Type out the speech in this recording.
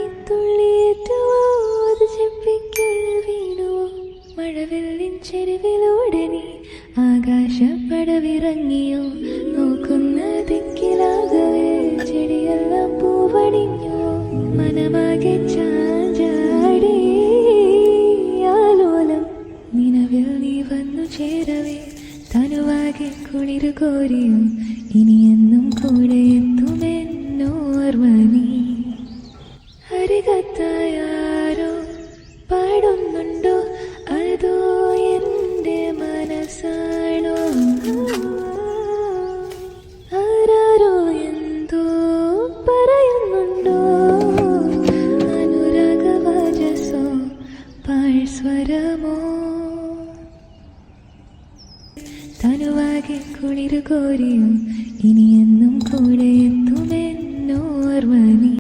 ഇളമാരിത്തുള്ളിയേറ്റുവോ അത് ചെപ്പിക്കുള്ളിൽ വീണുവോ മഴവെള്ളിൻ ചെരുവിലൂടെ നീ ആകാശപ്പടവിറങ്ങിയോ നോക്കുന്ന ദിക്കിലാകവേ ചെടിയെല്ലാം പൂവണിഞ്ഞോ മനമാകെ ചാഞ്ചാടി ആലോലം നിലവിൽ നീ വന്നു ചേരവേ തനുവാകെ കുളിരു കോരിയോ ഇനിയെന്നും കൂടെ എത്തുമെന്നോർമ്മ നീ ഹരികത്തായാരോ പാടുന്നുണ്ടോ അതോ എൻ്റെ മനസ്സാണോ ആരാരോ എന്തോ പറയുന്നുണ്ടോ അനുരാഗവാചസോ പാഴ്സ്വരമോ തനുവാകെ കുളിരു കോരിയോ ഇനിയെന്നും കൂടെ എത്തുമെന്നോർമ്മ നീ